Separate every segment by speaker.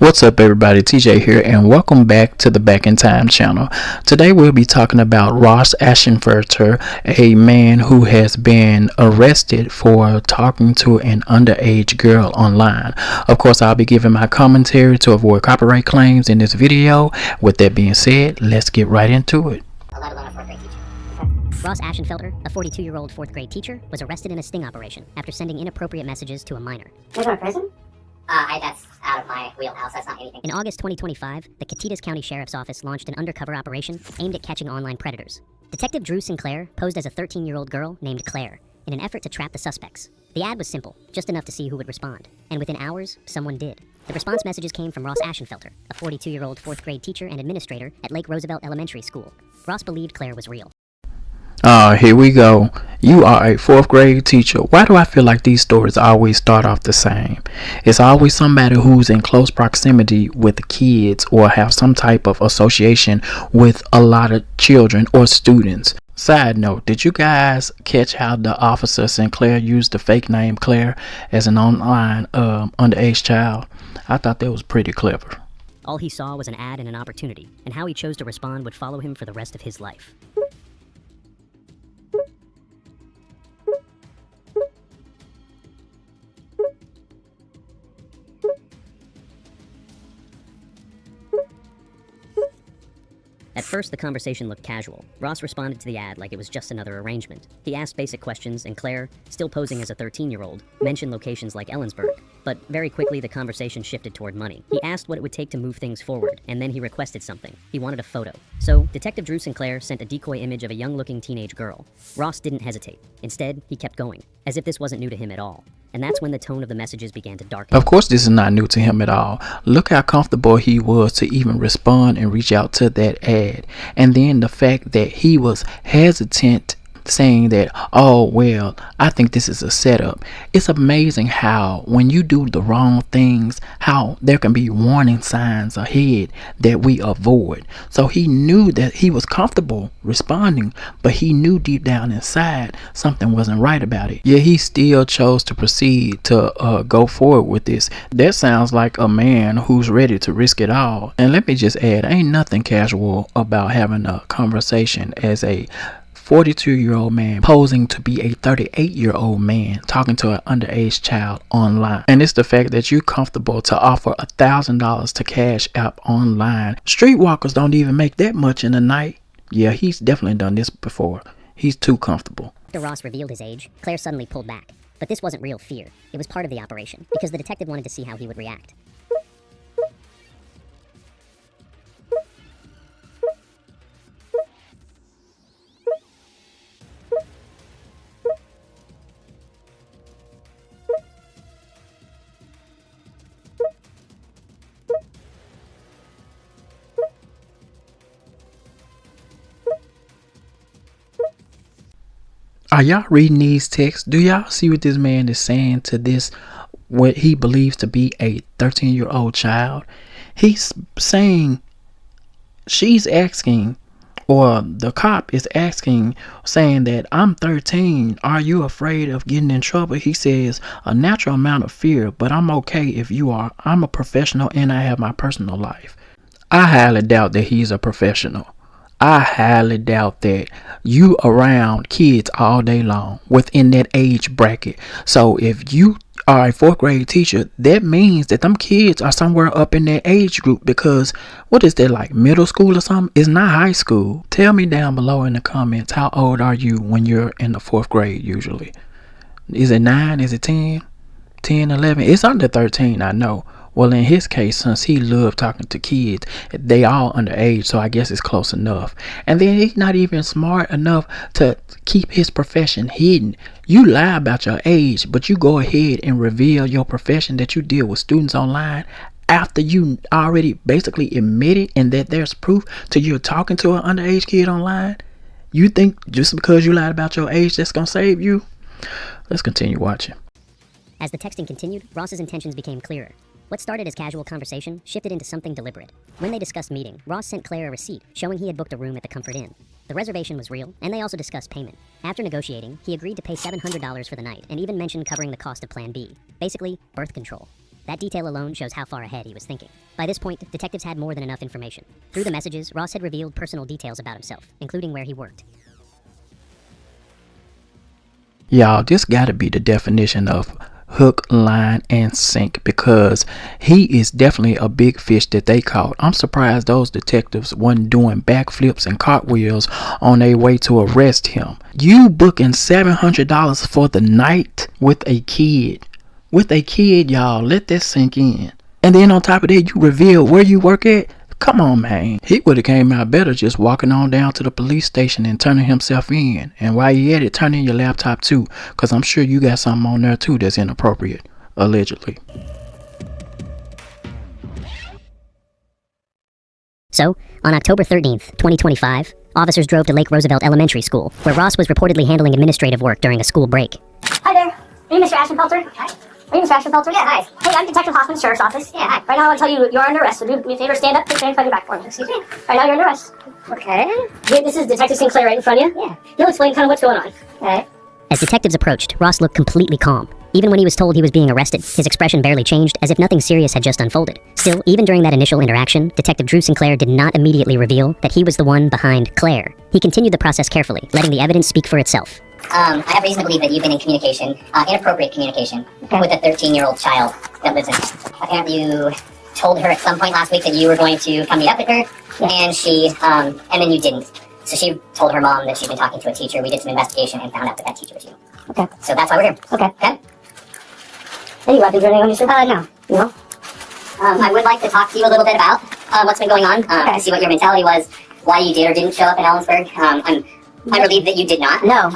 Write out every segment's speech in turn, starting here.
Speaker 1: What's up, everybody? TJ here, and welcome back to the Back in Time channel. Today we'll be talking about Ross Ashenfelter, a man who has been arrested for talking to an underage girl online. Of course, I'll be giving my commentary to avoid copyright claims in this video. With that being said, let's get right into it.
Speaker 2: Ross Ashenfelter, a 42-year-old fourth grade teacher, was arrested in a sting operation after sending inappropriate messages to a minor.
Speaker 3: You're going to prison? That's out of my wheelhouse. That's not anything.
Speaker 2: In August 2025, the Catitas County Sheriff's Office launched an undercover operation aimed at catching online predators. Detective Drew Sinclair posed as a 13-year-old girl named Claire in an effort to trap the suspects. The ad was simple, just enough to see who would respond. And within hours, someone did. The response messages came from Ross Ashenfelter, a 42-year-old fourth grade teacher and administrator at Lake Roosevelt Elementary School. Ross believed Claire was real.
Speaker 1: Here we go. You are a fourth grade teacher. Why do I feel like these stories always start off the same? It's always somebody who's in close proximity with kids or have some type of association with a lot of children or students. Side note, did you guys catch how the officer Sinclair used the fake name Claire as an online underage child? I thought that was pretty clever.
Speaker 2: All he saw was an ad and an opportunity, and how he chose to respond would follow him for the rest of his life. At first, the conversation looked casual. Ross responded to the ad like it was just another arrangement. He asked basic questions, and Claire, still posing as a 13-year-old, mentioned locations like Ellensburg. But very quickly, the conversation shifted toward money. He asked what it would take to move things forward, and then he requested something. He wanted a photo. So, Detective Drew Sinclair sent a decoy image of a young-looking teenage girl. Ross didn't hesitate. Instead, he kept going, as if this wasn't new to him at all. And that's when the tone of the messages began to darken.
Speaker 1: Of course, this is not new to him at all. Look how comfortable he was to even respond and reach out to that ad. And then the fact that he was hesitant, saying that, oh, well, I think this is a setup. It's amazing how when you do the wrong things, how there can be warning signs ahead that we avoid. So he knew that he was comfortable responding, but he knew deep down inside something wasn't right about it. Yet he still chose to proceed to go forward with this. That sounds like a man who's ready to risk it all. And let me just add, ain't nothing casual about having a conversation as a 42-year-old man posing to be a 38-year-old man talking to an underage child online. And it's the fact that you're comfortable to offer $1,000 to cash app online. Streetwalkers don't even make that much in a night. Yeah, he's definitely done this before. He's too comfortable.
Speaker 2: After Ross revealed his age, Claire suddenly pulled back. But this wasn't real fear. It was part of the operation, because the detective wanted to see how he would react.
Speaker 1: Are y'all reading these texts? Do y'all see what this man is saying to this, what he believes to be a 13-year-old child? He's saying, she's asking, or the cop is asking, saying that I'm 13. Are you afraid of getting in trouble? He says, a natural amount of fear, but I'm okay if you are. I'm a professional and I have my personal life. I highly doubt that he's a professional. I highly doubt that you around kids all day long within that age bracket. So if you are a fourth grade teacher, that means that them kids are somewhere up in that age group, because what is that, like middle school or something? It's not high school. Tell me down below in the comments, how old are you when you're in the fourth grade usually? Is it 9? Is it 10? 10, 11? It's under 13, I know. Well, in his case, since he loved talking to kids, they all underage, so I guess it's close enough. And then he's not even smart enough to keep his profession hidden. You lie about your age, but you go ahead and reveal your profession, that you deal with students online, after you already basically admitted and that there's proof to you talking to an underage kid online. You think just because you lied about your age, that's going to save you? Let's continue watching.
Speaker 2: As the texting continued, Ross's intentions became clearer. What started as casual conversation shifted into something deliberate. When they discussed meeting, Ross sent Claire a receipt showing he had booked a room at the Comfort Inn. The reservation was real, and they also discussed payment. After negotiating, he agreed to pay $700 for the night and even mentioned covering the cost of Plan B. Basically, birth control. That detail alone shows how far ahead he was thinking. By this point, detectives had more than enough information. Through the messages, Ross had revealed personal details about himself, including where he worked.
Speaker 1: Y'all, this gotta be the definition of hook, line, and sink, because he is definitely a big fish that they caught. I'm surprised those detectives wasn't doing backflips and cartwheels on their way to arrest him. You booking $700 for the night with a kid. With a kid, y'all. Let that sink in. And then on top of that, you reveal where you work at. Come on, man. He would have came out better just walking on down to the police station and turning himself in. And while you at it, turn in your laptop too, because I'm sure you got something on there too that's inappropriate, allegedly.
Speaker 2: So, on October 13th, 2025, officers drove to Lake Roosevelt Elementary School, where Ross was reportedly handling administrative work during a school break.
Speaker 3: Hi there. Are you Mr. Ashenfelter? Hi. Are you Mr. Ashenfelter? Yeah, hi. Hey, I'm Detective Hoffman's Sheriff's Office. Yeah, hi. Right now I want to tell you you're under arrest, so do me a favor, stand up, put your hands behind your back for me. Excuse me. Right now you're under arrest.
Speaker 4: Okay.
Speaker 3: This is Detective Sinclair right in front of you.
Speaker 4: Yeah.
Speaker 3: He'll explain kind of what's going on.
Speaker 4: Okay.
Speaker 2: As detectives approached, Ross looked completely calm. Even when he was told he was being arrested, his expression barely changed, as if nothing serious had just unfolded. Still, even during that initial interaction, Detective Drew Sinclair did not immediately reveal that he was the one behind Claire. He continued the process carefully, letting the evidence speak for itself.
Speaker 3: I have reason to believe that you've been in communication, inappropriate communication, with a 13-year-old child that lives in. Apparently you told her at some point last week that you were going to come meet up with her, and and then you didn't. So she told her mom that she'd been talking to a teacher. We did some investigation and found out that teacher was you.
Speaker 4: Okay.
Speaker 3: So that's why we're here.
Speaker 4: Okay.
Speaker 3: Okay?
Speaker 4: Any weapons or anything on you, sir? No. No?
Speaker 3: I would like to talk to you a little bit about what's been going on, to see what your mentality was, why you did or didn't show up in Ellensburg. I'm relieved that you did not.
Speaker 4: No.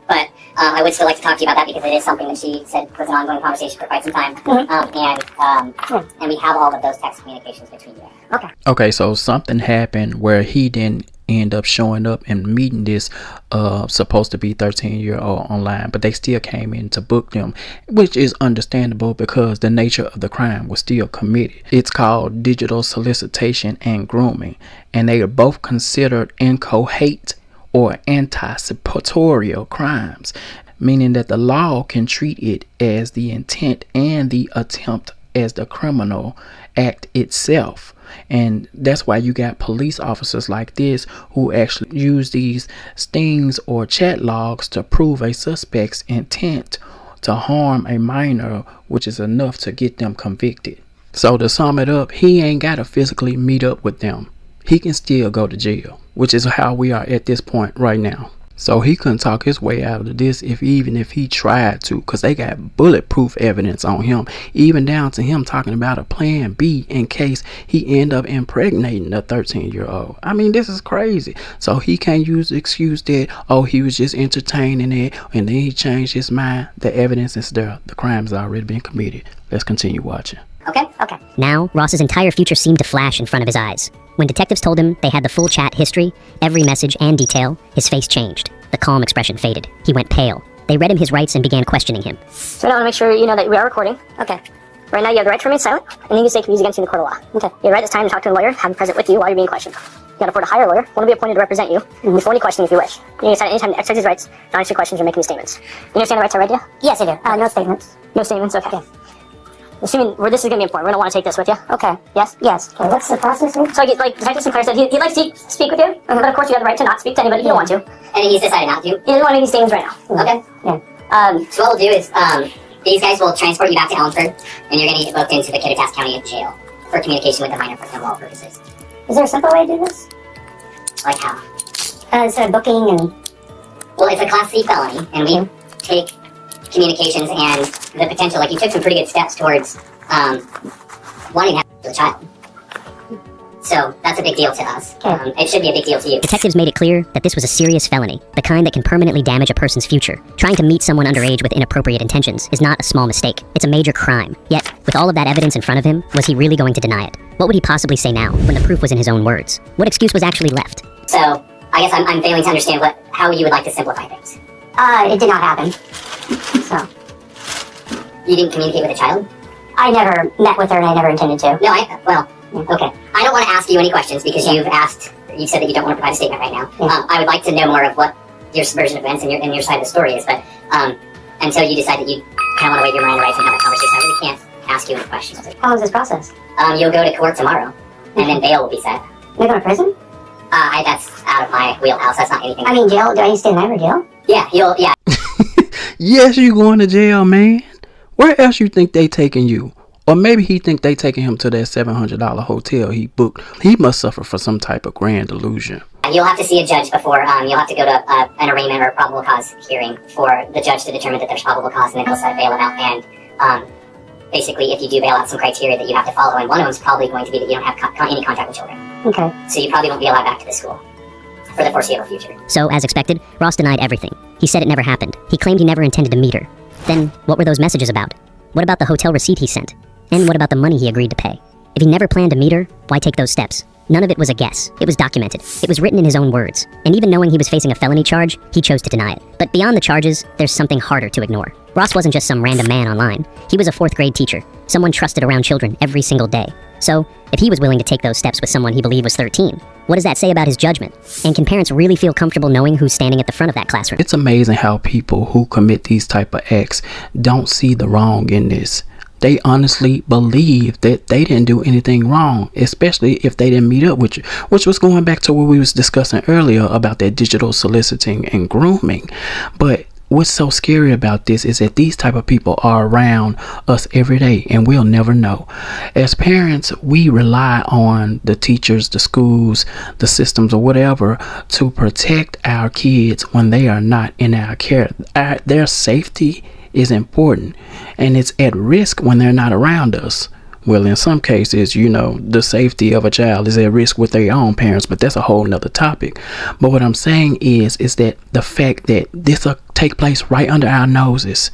Speaker 3: But I would still like to talk to you about that, because it is something that she said was an ongoing conversation for quite some time. And we have all of those text communications between you.
Speaker 4: Okay.
Speaker 1: Okay, so something happened where he didn't end up showing up and meeting this supposed to be 13-year-old online, but they still came in to book them, which is understandable because the nature of the crime was still committed. It's called digital solicitation and grooming, and they are both considered inchoate or anticipatory crimes, meaning that the law can treat it as the intent and the attempt as the criminal act itself. And that's why you got police officers like this who actually use these stings or chat logs to prove a suspect's intent to harm a minor, which is enough to get them convicted. So to sum it up, he ain't got to physically meet up with them. He can still go to jail, which is how we are at this point right now. So he couldn't talk his way out of this even if he tried to, because they got bulletproof evidence on him, even down to him talking about a plan B in case he end up impregnating a 13-year-old. I mean, this is crazy. So he can't use the excuse that, oh, he was just entertaining it and then he changed his mind. The evidence is there. The crime's already been committed. Let's continue watching.
Speaker 3: Okay?
Speaker 4: Okay.
Speaker 2: Now, Ross's entire future seemed to flash in front of his eyes. When detectives told him they had the full chat history, every message and detail, his face changed. The calm expression faded. He went pale. They read him his rights and began questioning him.
Speaker 3: So now I want to make sure you know that we are recording.
Speaker 4: Okay.
Speaker 3: Right now you have the right to remain silent, and you can say use against you in the court of law.
Speaker 4: Okay.
Speaker 3: You have the right this time to talk to a lawyer, have him present with you while you're being questioned. You can afford to hire a lawyer, one will be appointed to represent you, before any questioning if you wish. You can decide anytime to exercise his rights, not answer questions or make any statements. You understand the rights I read you?
Speaker 4: Yes, I do. No statements.
Speaker 3: No statements? Okay. Assuming this is going to be important, we're going to want to take this with you.
Speaker 4: Okay.
Speaker 3: Yes?
Speaker 4: Yes. Okay. What's the process here?
Speaker 3: So, like Detective Sinclair said, he'd like to speak with you, but of course you have the right to not speak to anybody if you don't want to. And he's decided not to. He doesn't want to make any statements right now. Okay?
Speaker 4: Yeah.
Speaker 3: So what we'll do is, these guys will transport you back to Ellensburg, and you're going to get booked into the Kittitas County Jail for communication with a minor for criminal purposes.
Speaker 4: Is there a simple way to do this?
Speaker 3: Like how?
Speaker 4: Instead of booking and...
Speaker 3: Well, it's a Class C felony, and we take communications and the potential, like you took some pretty good steps towards wanting to have with a child. So that's a big deal to us. It should be a big deal to you.
Speaker 2: Detectives made it clear that this was a serious felony, the kind that can permanently damage a person's future. Trying to meet someone underage with inappropriate intentions is not a small mistake. It's a major crime. Yet, with all of that evidence in front of him, was he really going to deny it? What would he possibly say now, when the proof was in his own words? What excuse was actually left?
Speaker 3: So, I guess I'm failing to understand how you would like to simplify things.
Speaker 4: It did not happen. So...
Speaker 3: You didn't communicate with a child?
Speaker 4: I never met with her and I never intended to.
Speaker 3: No, okay. I don't want to ask you any questions because you said that you don't want to provide a statement right now. I would like to know more of what your version of events and your side of the story is, but until you decide that you kind of want to waive your Miranda rights and have that conversation, I really can't ask you any questions.
Speaker 4: How long is this process?
Speaker 3: You'll go to court tomorrow, and then bail will be set.
Speaker 4: Am I going to prison?
Speaker 3: That's out of my wheelhouse. That's not anything.
Speaker 4: I mean, jail. Do I need to stay the night for jail?
Speaker 3: Yeah, yeah.
Speaker 1: Yes, you going to jail, man. Where else you think they taking you? Or maybe he think they taking him to that $700 hotel he booked. He must suffer from some type of grand delusion.
Speaker 3: You'll have to see a judge before, you'll have to go to an arraignment or probable cause hearing for the judge to determine that there's probable cause, and then he'll set a bail amount. And basically, if you do bail out, some criteria that you have to follow, and one of them is probably going to be that you don't have any contact with children.
Speaker 4: Okay.
Speaker 3: So you probably won't be allowed back to the school for the foreseeable future.
Speaker 2: So, as expected, Ross denied everything. He said it never happened. He claimed he never intended to meet her. Then, what were those messages about? What about the hotel receipt he sent? And what about the money he agreed to pay? If he never planned to meet her, why take those steps? None of it was a guess. It was documented. It was written in his own words. And even knowing he was facing a felony charge, he chose to deny it. But beyond the charges, there's something harder to ignore. Ross wasn't just some random man online. He was a 4th grade teacher, someone trusted around children every single day. So, if he was willing to take those steps with someone he believed was 13, what does that say about his judgment? And can parents really feel comfortable knowing who's standing at the front of that classroom?
Speaker 1: It's amazing how people who commit these type of acts don't see the wrong in this. They honestly believe that they didn't do anything wrong, especially if they didn't meet up with you, which was going back to what we was discussing earlier about that digital soliciting and grooming. But what's so scary about this is that these type of people are around us every day, and we'll never know. As parents, we rely on the teachers, the schools, the systems, or whatever to protect our kids when they are not in our care. Their safety is important, and it's at risk when they're not around us. Well, in some cases, the safety of a child is at risk with their own parents, but that's a whole nother topic. But what I'm saying is that the fact that this will take place right under our noses,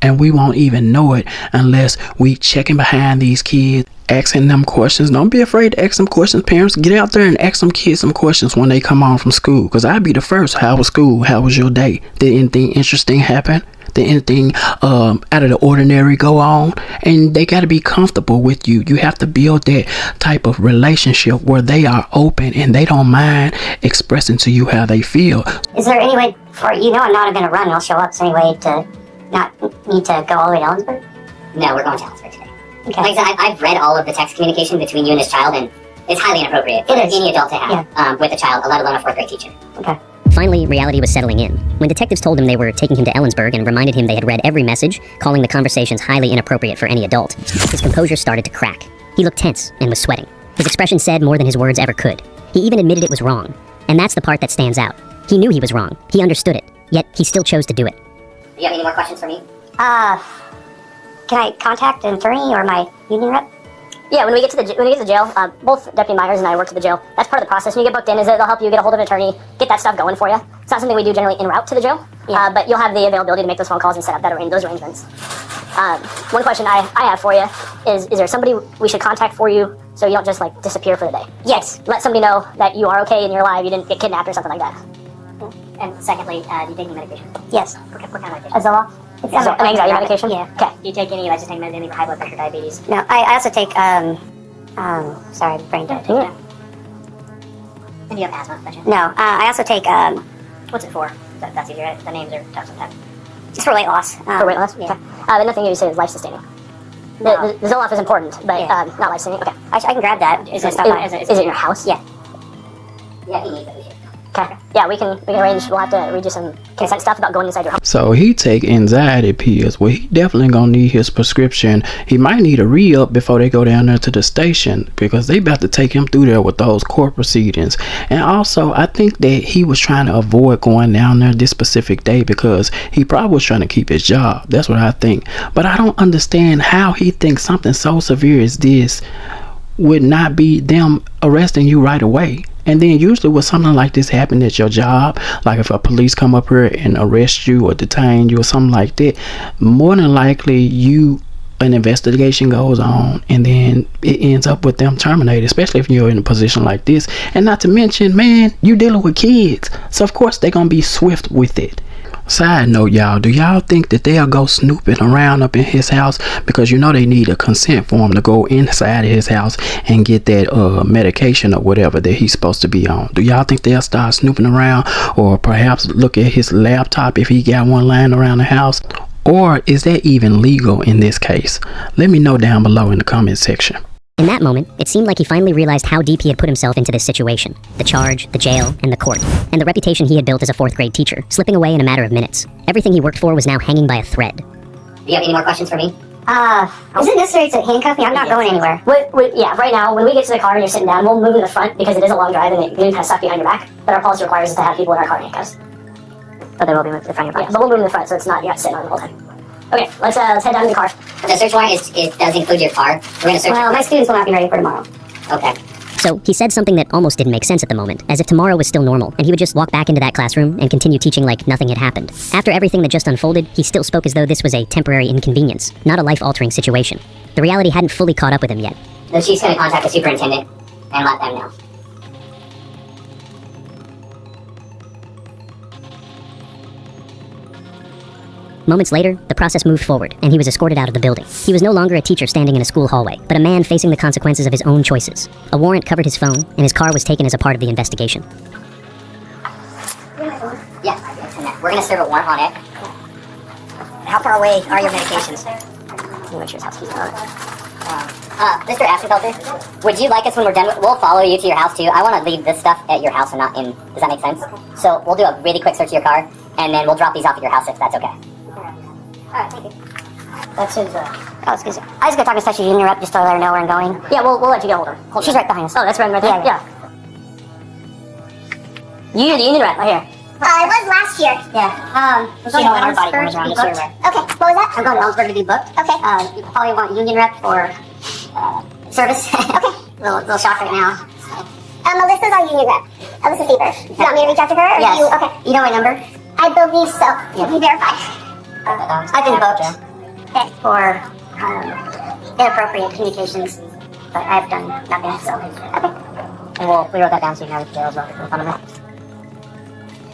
Speaker 1: and we won't even know it unless we checking behind these kids, asking them questions. Don't be afraid to ask them questions, parents. Get out there and ask them kids some questions when they come home from school, because I'd be the first. How was school? How was your day? Did anything interesting happen? Did anything out of the ordinary go on? And they got to be comfortable with you. You have to build that type of relationship where they are open and they don't mind expressing to you how they feel.
Speaker 4: Is there any way for, I'm not going to run and I'll show up, so any way to not need to go all the way to Ellensburg?
Speaker 3: No, we're going to Ellensburg today.
Speaker 4: Okay.
Speaker 3: Like I said, I've read all of the text communication between you and this child, and it's highly inappropriate for any adult to have with a child, let alone a 4th grade teacher.
Speaker 4: Okay.
Speaker 2: Finally, reality was settling in. When detectives told him they were taking him to Ellensburg and reminded him they had read every message, calling the conversations highly inappropriate for any adult, his composure started to crack. He looked tense and was sweating. His expression said more than his words ever could. He even admitted it was wrong. And that's the part that stands out. He knew he was wrong. He understood it. Yet, he still chose to do it.
Speaker 3: Do you have any more questions for me?
Speaker 4: Can I contact an attorney or my union rep?
Speaker 5: Yeah, when we get to the jail, both Deputy Myers and I work to the jail. That's part of the process. When you get booked in, is that they'll help you get a hold of an attorney, get that stuff going for you. It's not something we do generally en route to the jail, but you'll have the availability to make those phone calls and set up those arrangements. One question I have for you is there somebody we should contact for you so you don't just disappear for the day?
Speaker 4: Yes.
Speaker 5: Let somebody know that you are okay and you're alive, you didn't get kidnapped or something like that.
Speaker 3: And secondly, do you take any medication?
Speaker 4: Yes.
Speaker 3: What kind of medication?
Speaker 4: Zoloft.
Speaker 5: It's an anxiety medication?
Speaker 4: Yeah.
Speaker 5: Okay.
Speaker 3: Do you take any anything for high blood pressure, diabetes?
Speaker 4: No, I also take, sorry, brain dead.
Speaker 3: And do you have asthma, by chance?
Speaker 4: No, I also take,
Speaker 3: What's it for? That's easier, right? The names are tough sometimes.
Speaker 4: it's for weight loss.
Speaker 5: For weight loss?
Speaker 4: Yeah.
Speaker 5: Okay. But nothing you say is life-sustaining.
Speaker 4: No.
Speaker 5: The Zoloft is important, but
Speaker 4: Yeah.
Speaker 5: Not life-sustaining. Okay.
Speaker 4: I can grab that.
Speaker 3: Is
Speaker 5: Is it in your house?
Speaker 4: Yeah.
Speaker 3: Yeah, he needs it.
Speaker 5: Okay. Yeah, we can arrange. We'll have to read you some consent stuff about going inside your home.
Speaker 1: So he take anxiety pills. Well, he definitely gonna need his prescription. He might need a re-up before they go down there to the station, because they about to take him through there with those court proceedings. And also, I think that he was trying to avoid going down there this specific day because he probably was trying to keep his job. That's what I think. But I don't understand how he thinks something so severe as this would not be them arresting you right away. And then usually when something like this happen at your job, like if a police come up here and arrest you or detain you or something like that, more than likely an investigation goes on and then it ends up with them terminated, especially if you're in a position like this. And not to mention, man, you dealing with kids, so of course they're gonna be swift with it. Side note, y'all, do y'all think that they'll go snooping around up in his house? Because they need a consent form to go inside of his house and get that medication or whatever that he's supposed to be on. Do y'all think they'll start snooping around, or perhaps look at his laptop if he got one lying around the house? Or is that even legal in this case? Let me know down below in the comment section.
Speaker 2: In that moment, it seemed like he finally realized how deep he had put himself into this situation. The charge, the jail, and the court. And the reputation he had built as a 4th grade teacher, slipping away in a matter of minutes. Everything he worked for was now hanging by a thread.
Speaker 3: Do you have any more questions for me?
Speaker 4: Is it necessary to handcuff me? I'm not going anywhere.
Speaker 5: Yeah, right now, when we get to the car and you're sitting down, we'll move in the front because it is a long drive and you're kind of stuck behind your back. But our policy requires us to have people in our car in handcuffs.
Speaker 4: But they will be moved to the front of your
Speaker 5: Yeah, but we'll move in the front so it's not, you're not sitting on it the whole time. Okay, let's head down to the car.
Speaker 3: The search warrant does include your car. We're going to search.
Speaker 4: Well, my students will not be ready for tomorrow.
Speaker 3: Okay.
Speaker 2: So, he said something that almost didn't make sense at the moment, as if tomorrow was still normal, and he would just walk back into that classroom and continue teaching like nothing had happened. After everything that just unfolded, he still spoke as though this was a temporary inconvenience, not a life-altering situation. The reality hadn't fully caught up with him yet.
Speaker 3: The chief's going to contact the superintendent and let them know.
Speaker 2: Moments later, the process moved forward, and he was escorted out of the building. He was no longer a teacher standing in a school hallway, but a man facing the consequences of his own choices. A warrant covered his phone, and his car was taken as a part of the investigation.
Speaker 3: Yeah, we're going to serve a warrant on it. How far away are your medications? Mr. Ashenfelter, would you like us when we're done? We'll follow you to your house too. I want to leave this stuff at your house and not in. Does that make sense? So we'll do a really quick search of your car, and then we'll drop these off at your house if that's okay.
Speaker 4: Alright, thank you. That's his, excuse me. I just gotta talk to Session Junior up just to let her know where I'm going.
Speaker 5: Yeah, we'll let you get hold of her.
Speaker 4: She's right behind us.
Speaker 5: Oh, that's right there?
Speaker 4: Yeah.
Speaker 5: You, the union rep, right here.
Speaker 4: It was last year. Yeah. We're going to Ellensburg to be booked. Okay, what was that? I'm going to Ellensburg to be booked. Okay. You probably want union rep for service. Okay. little shock right now.
Speaker 6: Melissa's our union rep. Melissa Fever. You want me to reach out to her? Or
Speaker 4: Yes.
Speaker 6: Okay.
Speaker 4: You know my number?
Speaker 6: I believe so. Let me verify.
Speaker 4: I've been booked for inappropriate communications, but I've done nothing, so. Okay. And we wrote that down so you know the jail as well in front of me.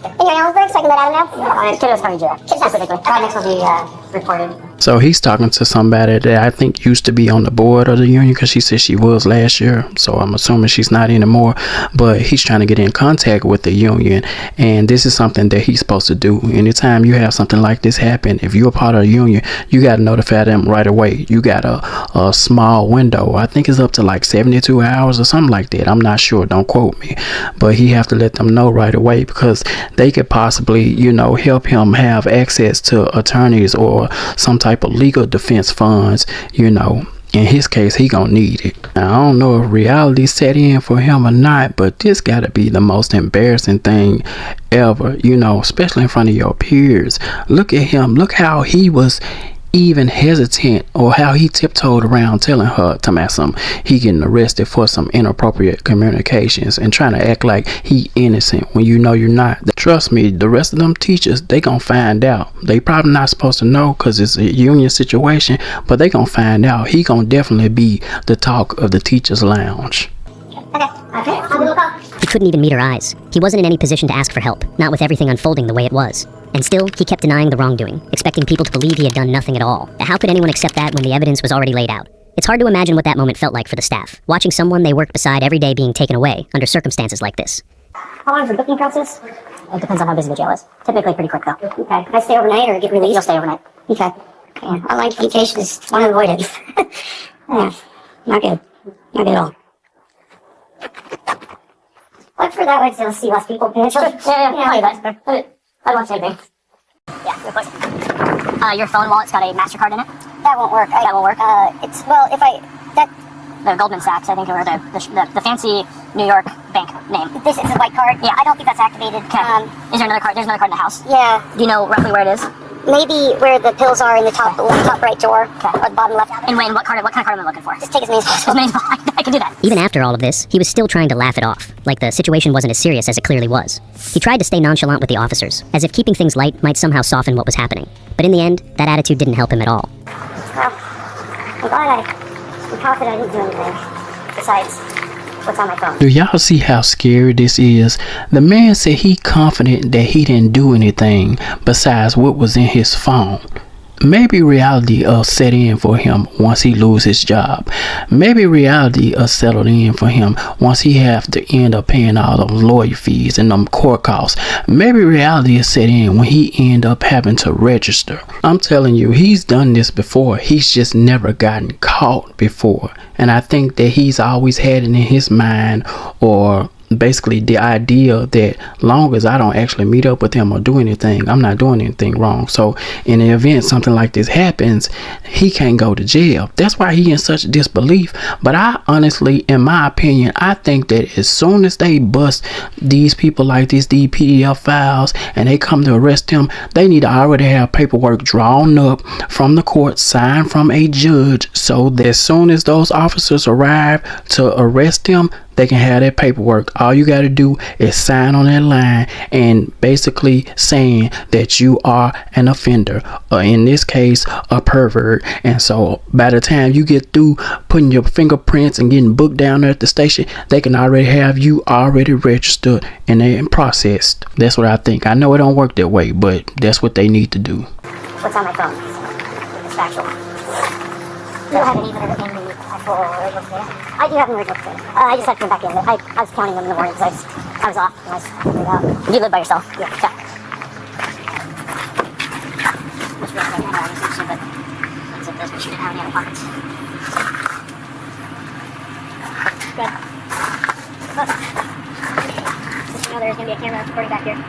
Speaker 6: And you're in Ellensburg, so I can let Adam know?
Speaker 4: Kiddos County Jail, specifically. Next will be reported.
Speaker 1: So he's talking to somebody that I think used to be on the board of the union, because she said she was last year, so I'm assuming she's not anymore. But he's trying to get in contact with the union, and this is something that he's supposed to do. Anytime you have something like this happen, if you're a part of the union, you got to notify them right away. You got a small window. I think it's up to like 72 hours or something like that. I'm not sure, don't quote me, but he have to let them know right away, because they could possibly, help him have access to attorneys or some type of legal defense funds. In his case, he gonna need it. Now, I don't know if reality set in for him or not, but this gotta be the most embarrassing thing ever, especially in front of your peers. Look at him. Look how he was even hesitant, or how he tiptoed around telling her he getting arrested for some inappropriate communications, and trying to act like he innocent when you're not. Trust me, the rest of them teachers, they gonna find out. They probably not supposed to know because it's a union situation, but they gonna find out. He gonna definitely be the talk of the teachers lounge.
Speaker 2: He couldn't even meet her eyes. He wasn't in any position to ask for help, not with everything unfolding the way it was. And still, he kept denying the wrongdoing, expecting people to believe he had done nothing at all. How could anyone accept that when the evidence was already laid out? It's hard to imagine what that moment felt like for the staff, watching someone they worked beside every day being taken away under circumstances like this.
Speaker 4: How long is the booking process? It depends on how busy the jail is. Typically pretty quick, though. Okay. Can I stay overnight or get released? You'll stay overnight. Okay. Yeah. Online communication is one to avoid it. Yeah. Not good. Not good at all. Look for that way so you'll see less people.
Speaker 5: Yeah. I won't say anything. Yeah, good point. Your phone wallet's got a MasterCard in it?
Speaker 6: That won't work.
Speaker 5: That won't work? The Goldman Sachs, I think, or the fancy New York bank name.
Speaker 6: This is a white card.
Speaker 5: Yeah.
Speaker 6: I don't think that's activated.
Speaker 5: Okay. Is there another card? There's another card in the house.
Speaker 6: Yeah.
Speaker 5: Do you know roughly where it is?
Speaker 6: Maybe where the pills are in the top right drawer, or the bottom left.
Speaker 5: And Wayne, what kind of card am I looking for?
Speaker 6: Just take as many as
Speaker 5: As
Speaker 6: possible.
Speaker 5: many as possible. I can do that.
Speaker 2: Even after all of this, he was still trying to laugh it off, like the situation wasn't as serious as it clearly was. He tried to stay nonchalant with the officers, as if keeping things light might somehow soften what was happening. But in the end, that attitude didn't help him at all.
Speaker 4: Well, I'm glad I'm confident I didn't do anything besides what's on my phone.
Speaker 1: Do y'all see how scary this is? The man said he confident that he didn't do anything besides what was in his phone. maybe reality will set in for him once he lose his job. Maybe reality will settle in for him once he have to end up paying all those lawyer fees and them court costs. Maybe reality will set in when he end up having to register. I'm telling you, he's done this before. He's just never gotten caught before. And I think that he's always had it in his mind, or basically the idea that long as I don't actually meet up with him or do anything, I'm not doing anything wrong. So in the event something like this happens, he can't go to jail. That's why he in such disbelief. But I honestly, in my opinion, I think that as soon as they bust these people like this, these PDF files, and they come to arrest him, they need to already have paperwork drawn up from the court, signed from a judge, so that as soon as those officers arrive to arrest him, they can have that paperwork. All you got to do is sign on that line and basically saying that you are an offender, or in this case, a pervert. And so by the time you get through putting your fingerprints and getting booked down there at the station, they can already have you already registered and then processed. That's what I think. I know it don't work that way, but that's what they need to do.
Speaker 4: What's on my phone? It's factual. You don't have any of it in the actual original data? I do have an original data. I just have to come back in. I was counting them in the morning because I was off. And I figured it out.
Speaker 5: You live by yourself?
Speaker 4: Yeah.
Speaker 5: Okay.
Speaker 4: Which was like, I know, obviously, but let's zip this. We shouldn't have any other pockets. Good. Look. Just know there's going to be a camera recording back here.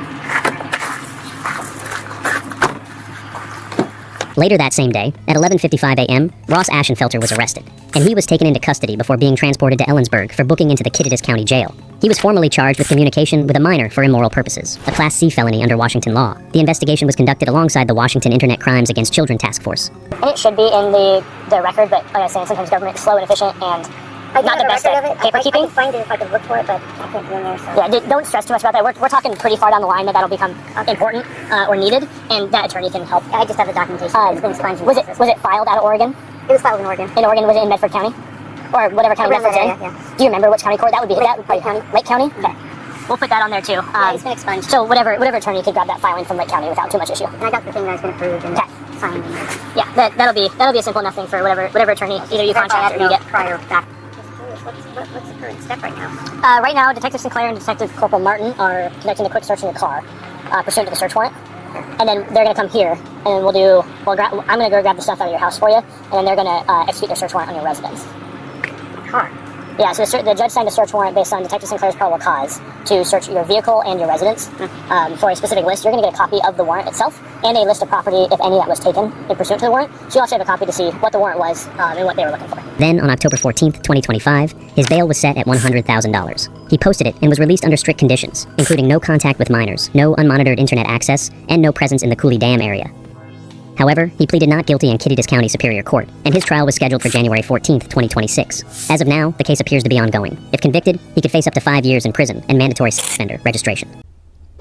Speaker 2: Later that same day, at 11:55 a.m., Ross Ashenfelter was arrested, and he was taken into custody before being transported to Ellensburg for booking into the Kittitas County Jail. He was formally charged with communication with a minor for immoral purposes, a Class C felony under Washington law. The investigation was conducted alongside the Washington Internet Crimes Against Children Task Force.
Speaker 5: And it should be in the record, but like I was saying, sometimes government is slow and efficient and not the best at paper keeping.
Speaker 4: I can find it if I could look for it, but I can't do it there. So.
Speaker 5: Yeah, don't stress too much about that. We're talking pretty far down the line that'll become important or needed, and that attorney can help.
Speaker 4: I just have the documentation. It's been expunged.
Speaker 5: Was it filed out of Oregon?
Speaker 4: It was filed in Oregon.
Speaker 5: In Oregon, was it in Medford County? Or whatever county Medford's in?
Speaker 4: Yeah.
Speaker 5: Do you remember which county court that would be? That would probably Lake County? Okay. We'll put that on there too.
Speaker 4: It's been expunged.
Speaker 5: So whatever attorney could grab that filing from Lake County without too much issue.
Speaker 4: And I got the thing that's been approved and signed.
Speaker 5: Yeah, that'll be a simple enough thing for whatever attorney either you contact or you get.
Speaker 4: Prior back. What's the current step right now?
Speaker 5: Right now, Detective Sinclair and Detective Corporal Martin are conducting a quick search in your car, pursuant to the search warrant. And then they're going to come here, and I'm going to go grab the stuff out of your house for you, and then they're going to execute their search warrant on your residence.
Speaker 4: Car.
Speaker 5: Yeah, so the judge signed a search warrant based on Detective Sinclair's probable cause to search your vehicle and your residence for a specific list. You're going to get a copy of the warrant itself and a list of property, if any, that was taken in pursuant to the warrant. So you also have a copy to see what the warrant was and what they were looking for.
Speaker 2: Then, on October 14th, 2025, his bail was set at $100,000. He posted it and was released under strict conditions, including no contact with minors, no unmonitored internet access, and no presence in the Cooley Dam area. However, he pleaded not guilty in Kittitas County Superior Court, and his trial was scheduled for January 14th, 2026. As of now, the case appears to be ongoing. If convicted, he could face up to 5 years in prison and mandatory sex offender registration.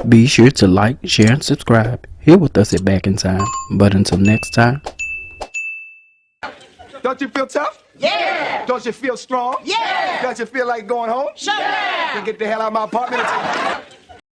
Speaker 1: Be sure to like, share, and subscribe here with us at Back in Time. But until next time.
Speaker 7: Don't you feel tough? Yeah. Don't you feel strong? Yeah. Don't you feel like going home? Sure. Then get the hell out of my apartment.